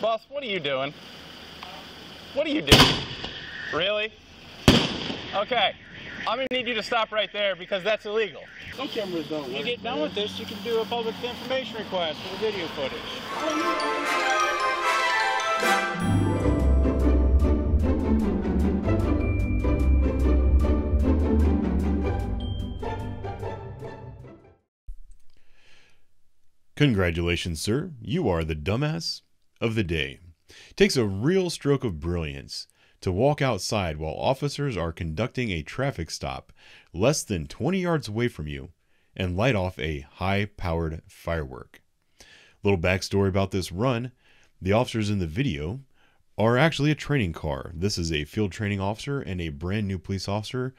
Boss, what are you doing? What are you doing? Really? Okay. I'm going to need you to stop right there because that's illegal. Some cameras don't work. When you get done with this, you can do a public information request for the video footage. Congratulations, sir. You are the dumbass of the day. Takes a real stroke of brilliance to walk outside while officers are conducting a traffic stop less than 20 yards away from you and light off a high-powered firework. Little backstory about this run. The officers in the video are actually a training car. This is a field training officer and a brand new police officer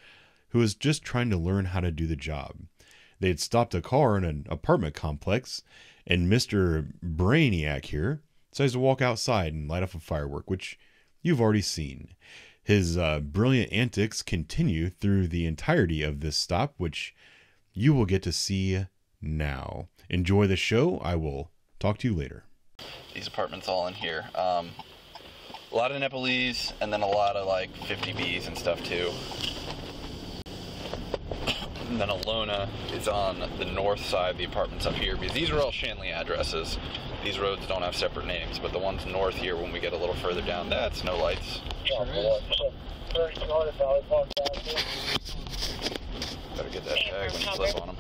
who is just trying to learn how to do the job. They had stopped a car in an apartment complex, and Mr. Brainiac here decides to walk outside and light off a firework, which you've already seen. His brilliant antics continue through the entirety of this stop, which you will get to see now. Enjoy the show. I will talk to you later. These apartments all in here. A lot of Nepalese, and then a lot of like 50Bs and stuff too. And then Alona is on the north side of the apartments up here, because these are all Shanley addresses. These roads don't have separate names, but the ones north here, when we get a little further down, that's no lights. Better get that tag when you flip on them.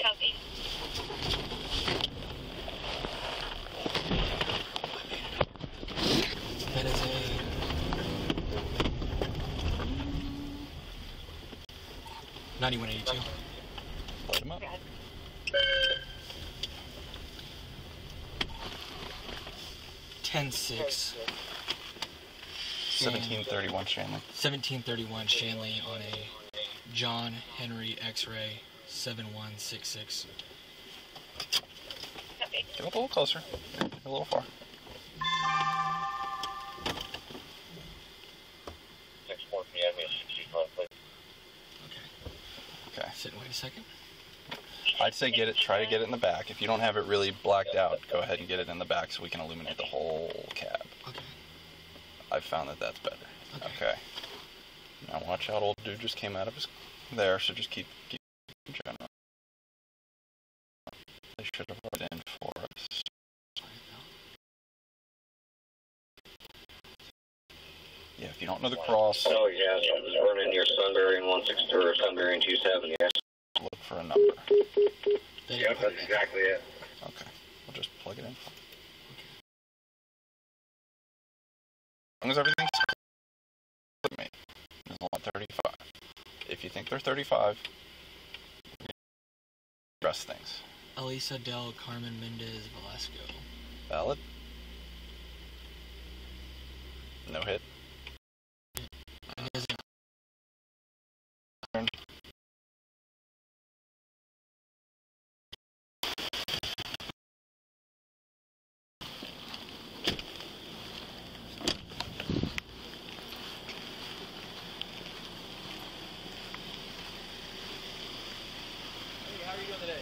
Copy. That is a 9182. Light them up. 10-6. 1731 Shanley. 1731 Shanley on a John Henry X-ray 7166. Copy. Get up a little closer. You're a little far. 6-4 p.m. is 65, please. Okay. Sit and wait a second. I'd say try to get it in the back. If you don't have it really blacked out, go ahead and get it in the back so we can illuminate the whole cab. Okay. I've found that that's better. Okay. Okay. Now watch out, old dude just came out of his there, so just keep general. They should have put in for us. Yeah, if you don't know the cross, Oh, yes, it was running near Sunbury and 163 or Sunbury and 270, yes. look for a number. They Yep, didn't put that's it in. exactly it. Okay. We'll just plug it in. As long as everything's with me, there's only 35. If you think they're 35, rest things. Elisa del Carmen Mendez Velasco. Valid. No hit. And it isn't. Hey, how are you doing today?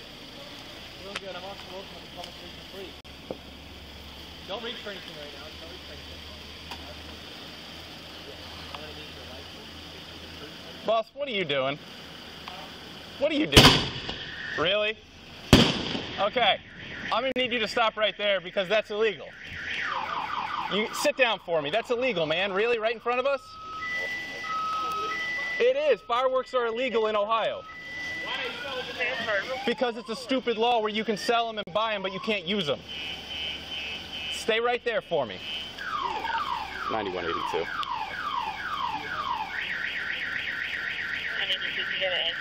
Doing good. I'm on promotion of the public station free. Don't reach for anything right now. Don't reach for anything. I'm gonna need your license. Boss, what are you doing? What are you doing? Really? Okay. I'm gonna need you to stop right there because that's illegal. You sit down for me. That's illegal, man. Really? Right in front of us? It is. Fireworks are illegal in Ohio. Because it's a stupid law where you can sell them and buy them, but you can't use them. Stay right there for me. 9182. I need to see if you get it.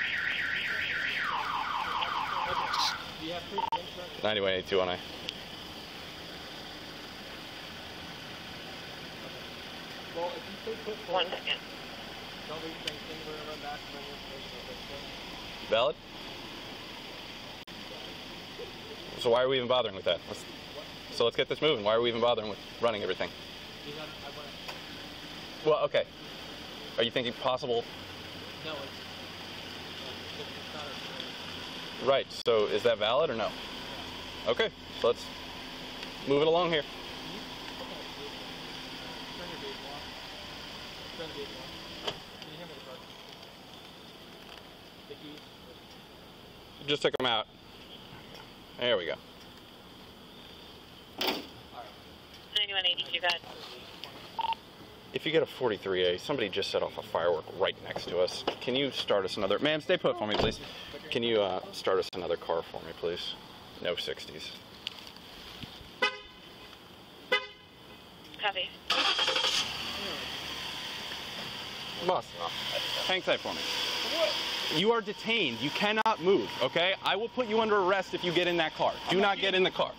Do you have proof of insurance? 9182 on I. Well, if you stay put for 1 second. don't reach for anything, we're gonna run back for any information with this. Valid? So why are we even bothering with that? So let's get this moving. Why are we even bothering with running everything? Because I want Well, okay. Are you thinking possible? to, no, it's not a Right, so is that valid or no? Okay, so let's move it along here. Just took them out. There we go. 9182, go ahead. If you get a 43A, somebody just set off a firework right next to us. Can you start us another? Ma'am, stay put for me, please. Can you start us another car for me, please? No 60s. Copy. Boss, hang tight for me. You are detained. You cannot move, okay? I will put you under arrest if you get in that car. Do not get in the car.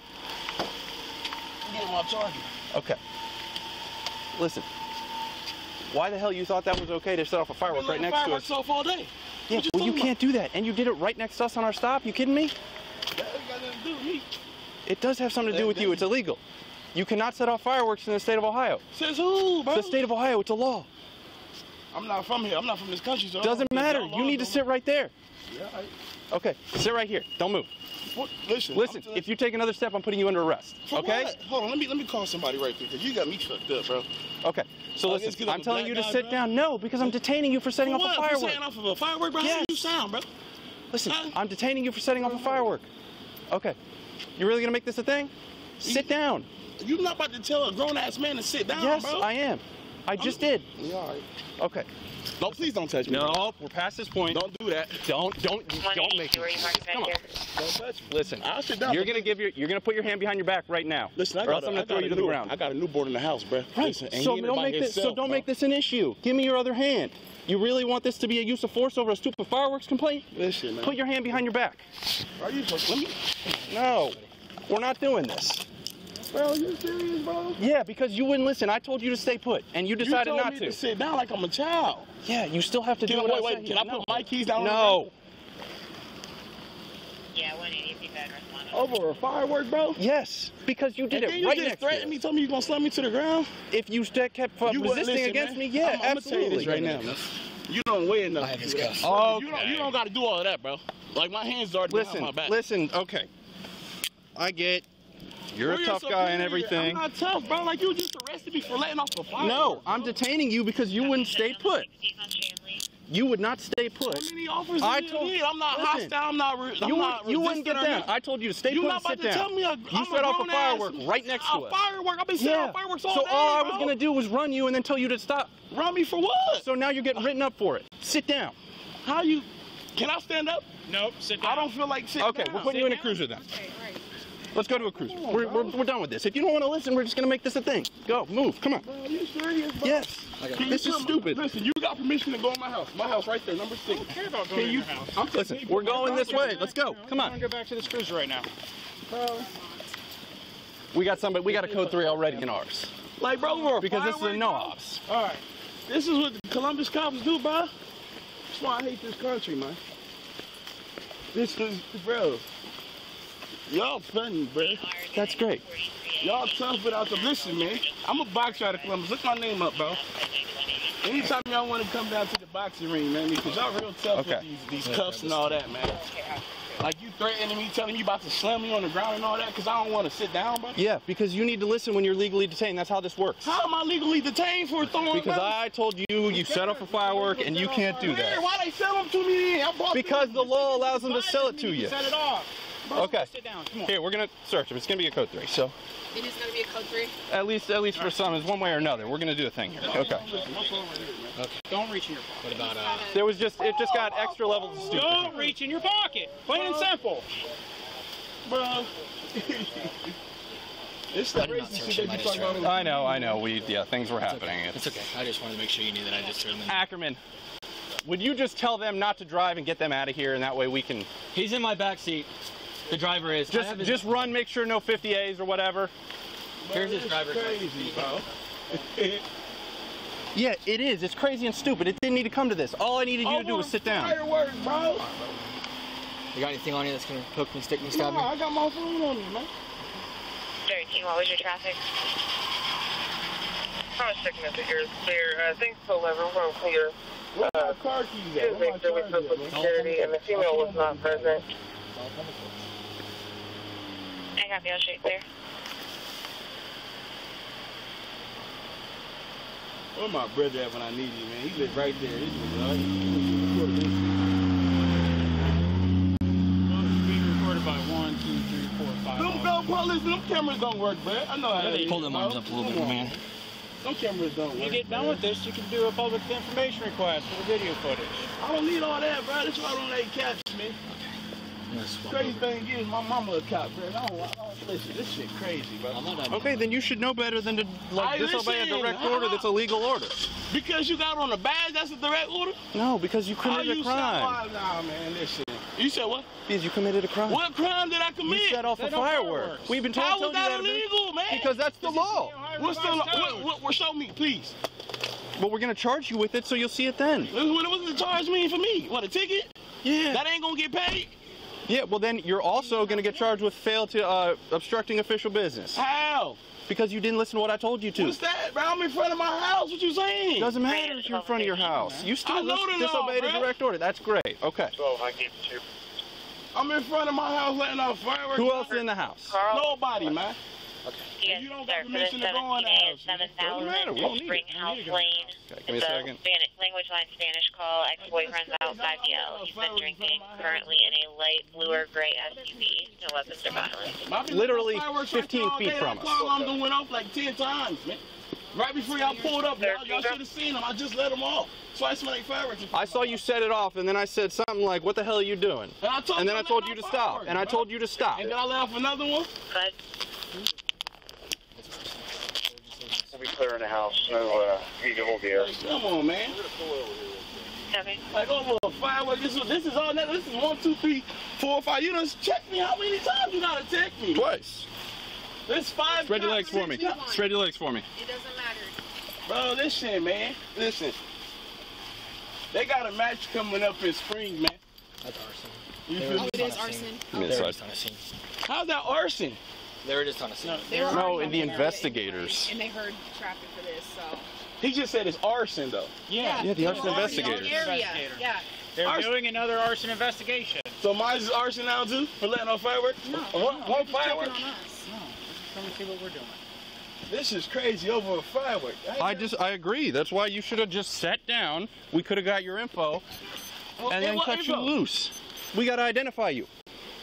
I'm getting my charger. Okay. Listen. Why the hell you thought that was okay to set off a firework right next to us? Fireworks off all day. Yeah, well, you can't do that. And you did it right next to us on our stop. You kidding me? That ain't got nothing to do with me. It does have something to do with you. It's illegal. You cannot set off fireworks in the state of Ohio. Says who, bro? It's the state of Ohio. It's a law. I'm not from here. I'm not from this country, so Doesn't matter. You need to sit right there. Yeah, Okay, sit right here. Don't move. what? Listen. Listen, if you take another step, I'm putting you under arrest. For Okay? what? Hold on. Let me call somebody right quick, because you got me fucked up, bro. Okay. So Oh, this listen, kid I'm a telling black you to guy, sit bro? down. No, because I'm detaining you for setting off a For firework. setting off of a firework, bro? How Yes. do you sound, bro? Listen, Huh? I'm detaining you for setting off a firework. Okay. You really gonna make this a thing? Sit down. You're not about to tell a grown-ass man to sit down, Yes, bro. I am. I just did. Yeah, all right. Okay. No, please don't touch me. No, we're past this point. Don't do that. Don't make Where you it. parked Come back on. here? Don't touch me. Listen, I'll sit down. you're gonna put your hand behind your back right now. Listen, or else I'm gonna throw you to the ground. I got a newborn in the house, bro. Right. Listen, and So he in don't by make this. So himself, don't bro. make this an issue. Give me your other hand. You really want this to be a use of force over a stupid fireworks complaint? Listen, man. Put your hand behind your back. Are you let me? No, we're not doing this. Bro, you serious, bro? Yeah, because you wouldn't listen. I told you to stay put, and you decided you told not me to. sit down like I'm a child. Yeah, you still have to do what I Wait, said. can I No. put my keys down? No. Yeah, 180 if you got responded. Over a firework, bro? Yes, because you did And then it you right just next to threatened us. me, told me you gonna slam me to the ground. If you kept You wouldn't resisting listen, against man. me, yeah, I'm gonna tell you absolutely. this right now, man. You don't weigh enough. I have his to do cuffs. that. Okay. You don't got to do all of that, bro. Like my hands are behind my back. Listen, okay. I get you're Bro, a tough guy and everything. I'm not tough, bro. Like you just arrested me for letting off a firework. No, I'm bro. detaining you because you wouldn't stay put. You would not stay put. How many offers I did you told- need? I'm not listen, hostile. I'm not. You wouldn't get down. I told you to stay You put not and about sit to down. tell me You set off a firework right next to A us. firework? I've been setting off fireworks all So day, all I was bro. gonna do was run you and then tell you to stop. Run me for what? So now you're getting written up for it. Sit down. How you? Can I stand up? Nope, sit down. I don't feel like sitting Okay, down. we're putting you in a cruiser then. Let's go to a cruiser. We're done with this. If you don't want to listen, we're just gonna make this a thing. Go, move, come on. Bro, you serious, bro? Yes. This is stupid. Listen, you got permission to go in my house. My house right there, number 6. I don't care about going in your house. Listen, we're going this way. Let's go. Come I want on. to go back to this cruiser right now. We got somebody. We got a code 3 already in ours Like, bro, we're a because this is a firework, no bro. ops. All right. This is what the Columbus cops do, bro. That's why I hate this country, man. This is, bro. Y'all funny, bro. That's great. Y'all tough without the listen, man. I'm a boxer out of Columbus. Look my name up, bro. Anytime y'all want to come down to the boxing ring, man, because y'all real tough Okay. with these cuffs and all that, man. Like you threatening me, telling me you about to slam me on the ground and all that, because I don't want to sit down, bro. Yeah, because you need to listen when you're legally detained. That's how this works. How am I legally detained for throwing? Because bro? I told you set off a firework and you can't do Man, that. why they sell them to me? Then? I bought Because them. the law allows them to sell it to you. Set it off. Okay. Sit down. Come on. Here, we're gonna search him. It's gonna be a code 3. So It is going to be a code 3? at least for some, is one way or another. We're gonna do a thing here. Okay. Don't reach in your pocket. What about It just got extra levels of stupid. Don't reach in your pocket. Plain and simple. Bro. It's the I'm not racist searching shit my that you talk about. I know. Things were happening. It's okay. I just wanted to make sure you knew that I just threw him in. Ackerman, would you just tell them not to drive and get them out of here, and that way we can He's in my back seat. The driver is. I have his- just run, make sure no 50As or whatever. Here's his It's driver's crazy, bro. Yeah, it is. It's crazy and stupid. It didn't need to come to this. All I needed you to do was sit down. Fireworks, bro. You got anything on you that's gonna hook me, stick me, stab No, me? I got my phone on me, man. 13, what was your traffic? I was checking if you're clear. Thanks to 11, we're clear. Where my car keys at? Just make sure we spoke with security and the female was not present. I copy, I'll straight clear. Where my brother at when I need him, man? He live right there. This is all right. Well, it's being recorded by 1, 2, 3, 4, 5. Them police, them cameras don't work, bro. I know how they Pull them arms up a little bit, man. Some cameras don't When work. you get done with this, you can do a public information request for the video footage. I don't need all that, bro. That's why I don't let catch me. Crazy thing is, my mama a cop, bro. I don't listen. This shit crazy, bro. Okay, then you should know better than to disobey a direct order that's a legal order. Because you got on a badge, that's a direct order? No, because you committed a crime. Nah, man, listen. You said what? Because you committed a crime. What crime did I commit? You set off a firework. We've been told How you was that that illegal, man? because that's the law. What's the law? What? Show me, please. But we're gonna charge you with it, so you'll see it then. What was the charge mean for me? What, a ticket? Yeah. That ain't gonna get paid? Yeah. Well, then you're also gonna get charged with fail to obstructing official business. How? Because you didn't listen to what I told you to. What's that, bro? I'm in front of my house. What you saying? Doesn't matter if you're in front of your house. You still disobeyed a direct order. That's great. Okay. I'm in front of my house letting off fireworks. Who else is in the house? Nobody, man. Yes, You don't sir, got for the permission to go in the 17A house. at Doesn't matter. We don't 7000 need Spring it. House Lane. Okay, give me a It's second. Language line Spanish call. Ex-boyfriend's outside yell. He's been drinking. Currently in a light blue or gray SUV. No weapons or violence. Literally 15 feet from us. I'm done went off like 10 times, man. Right before y'all pulled up, y'all should have seen them. I just let them off. Twice when they fireworks. I saw you set it off, and then I said something like, "What the hell are you doing?" And then I told you to stop, and I told you to stop. And then I let off another one. But We'll be clearing the house. No, hold the air. Come on, man. okay. Like over a firework. This is all that. This is 1, 2, 3, 4, 5. You done checked me. How many times you gotta check me? Twice. This 5. Spread your legs for me. Spread your legs for me. It doesn't matter. Bro, listen, man. Listen. They got a match coming up in spring, man. That's arson. You feel me? It is arson. Give me a There side. it is on a scene. How's that arson? There it is on a scene. They were No, already and the there. investigators. And they heard traffic for this, so. He just said it's arson, though. Yeah. Yeah, the arson They were already in the investigators. area. Investigators. Yeah. They're Arson. doing another arson investigation. So mine is arson now, too? For letting off fireworks? No. One firework? On us. No, come and see what we're doing. This is crazy over a firework. I agree. That's why you should have just sat down. We could have got your info, and then cut you loose. We got to identify you.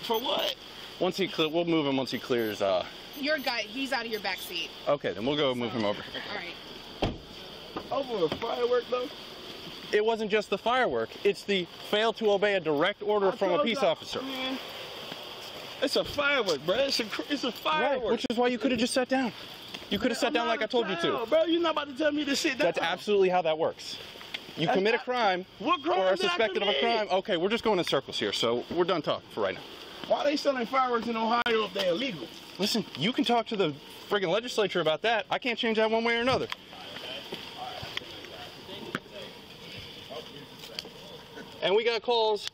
For what? Once he we'll move him once he clears. Your guy, he's out of your back seat. Okay, then we'll go move him over. All right. Over a firework, though? It wasn't just the firework. It's the fail to obey a direct order from a peace officer. Man, it's a firework, bro. It's a firework. Right, which is why you could have just sat down. You could have sat down like I told you to. Bro, you're not about to tell me to sit down. That's absolutely how that works. You commit a crime, What crime or are did I suspected of a commit? crime. Okay, we're just going in circles here, so we're done talking for right now. Why they selling fireworks in Ohio if they're illegal? Listen, you can talk to the friggin' legislature about that. I can't change that one way or another. And we got calls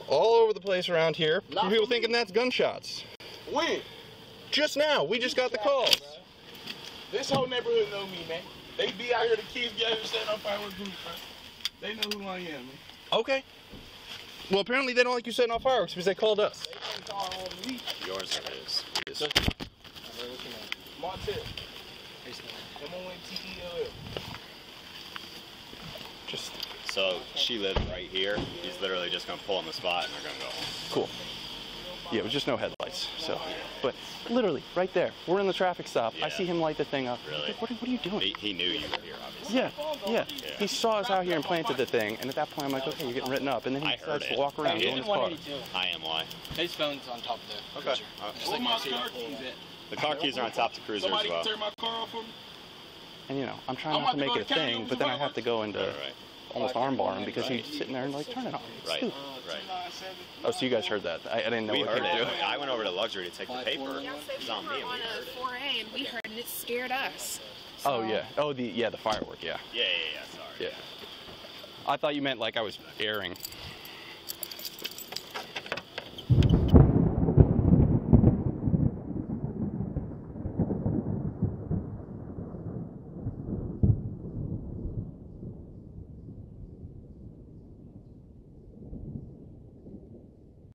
all over the place around here from people thinking that's gunshots. When? Just now, we just got the calls. This whole neighborhood know me, man. They be out here, the kids be out here setting up fireworks groups, bro. They know who I am, man. Okay. Well, apparently they don't like you setting off fireworks because they called us. They can call on me. Yours is. Martell. M-O-N-T-E-L-L. Just So she lives right here. He's literally just gonna pull on the spot and they're gonna go home. cool. Yeah, with just no headlights. So, but literally right there, we're in the traffic stop. I Yeah. see him light the thing up. Really? What are you doing? He knew you were here, obviously. Yeah. He saw us out here and planted the thing, and at that point I'm like, okay, you're getting written up, and then he I heard decides to it. walk around, go in his car. I am why. His phone's on top of the Okay. cruiser. Where my car keys at? The car keys are on top of the cruiser as Somebody well. can turn my car off for me? And you know, I'm trying I'm not to about to make go it a to county thing, with but then I have to go into Right. almost armbar him because he's sitting there and like, turn it off. It's Right. stupid. Right. Oh, so you guys heard that? I didn't know We what heard they were it. doing. I went over to Luxury to take the paper. Yeah, so It was on me. we And were we on heard. a 4A and we heard it. It scared us. Oh yeah. Oh the firework. Yeah. Yeah. Sorry. Yeah. I thought you meant like I was airing.